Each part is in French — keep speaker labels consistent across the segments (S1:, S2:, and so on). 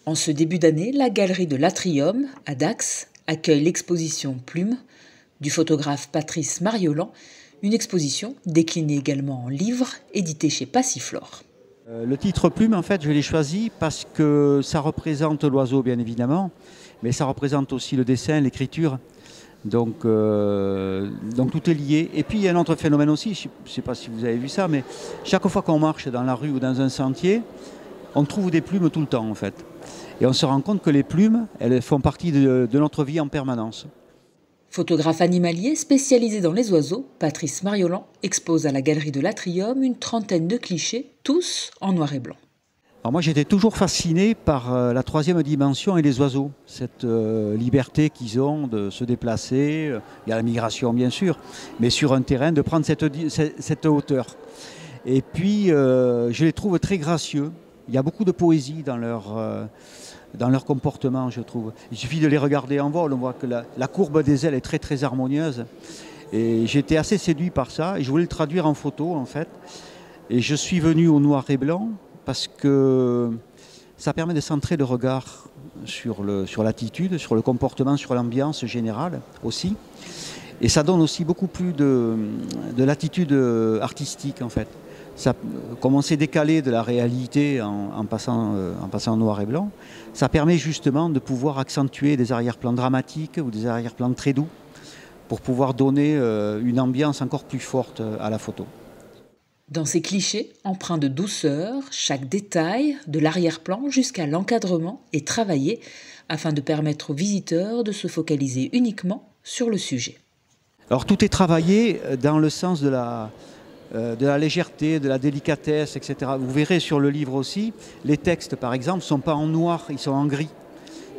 S1: En ce début d'année, la galerie de l'Atrium, à Dax, accueille l'exposition Plume du photographe Patrice Mariolan, une exposition déclinée également en livre, édité chez Passiflore.
S2: Le titre Plume, en fait, je l'ai choisi parce que ça représente l'oiseau, bien évidemment, mais ça représente aussi le dessin, l'écriture. Donc tout est lié. Et puis il y a un autre phénomène aussi, je ne sais pas si vous avez vu ça, mais chaque fois qu'on marche dans la rue ou dans un sentier, on trouve des plumes tout le temps en fait. Et on se rend compte que les plumes, elles font partie de notre vie en permanence.
S1: Photographe animalier spécialisé dans les oiseaux, Patrice Mariolan expose à la galerie de l'Atrium une trentaine de clichés, tous en noir et blanc.
S2: Alors moi j'étais toujours fasciné par la troisième dimension et les oiseaux, cette liberté qu'ils ont de se déplacer, il y a la migration bien sûr, mais sur un terrain de prendre cette hauteur. Et puis je les trouve très gracieux, il y a beaucoup de poésie dans leur comportement je trouve. Il suffit de les regarder en vol, on voit que la courbe des ailes est très très harmonieuse. Et j'étais assez séduit par ça et je voulais le traduire en photo en fait. Et je suis venu au noir et blanc parce que ça permet de centrer le regard sur l'attitude, sur le comportement, sur l'ambiance générale aussi. Et ça donne aussi beaucoup plus de l'attitude artistique en fait. Ça, comme on s'est décalé de la réalité en passant en noir et blanc, ça permet justement de pouvoir accentuer des arrière-plans dramatiques ou des arrière-plans très doux pour pouvoir donner une ambiance encore plus forte à la photo.
S1: Dans ces clichés, empreints de douceur, chaque détail, de l'arrière-plan jusqu'à l'encadrement, est travaillé afin de permettre aux visiteurs de se focaliser uniquement sur le sujet.
S2: Alors tout est travaillé dans le sens de la légèreté, de la délicatesse, etc. Vous verrez sur le livre aussi, les textes par exemple ne sont pas en noir, ils sont en gris.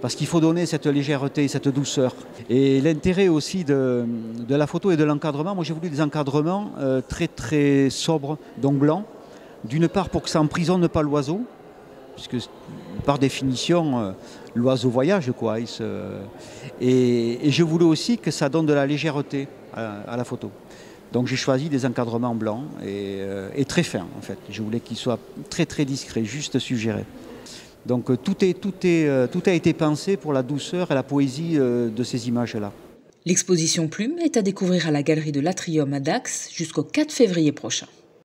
S2: Parce qu'il faut donner cette légèreté, cette douceur. Et l'intérêt aussi de la photo et de l'encadrement, moi j'ai voulu des encadrements très très sobres, donc blancs. D'une part pour que ça emprisonne pas l'oiseau, puisque par définition l'oiseau voyage quoi. Et je voulais aussi que ça donne de la légèreté à la photo. Donc j'ai choisi des encadrements blancs et très fins en fait. Je voulais qu'ils soient très très discrets, juste suggérés. Donc tout a été pensé pour la douceur et la poésie de ces images-là.
S1: L'exposition Plume est à découvrir à la galerie de l'Atrium à Dax jusqu'au 4 février prochain.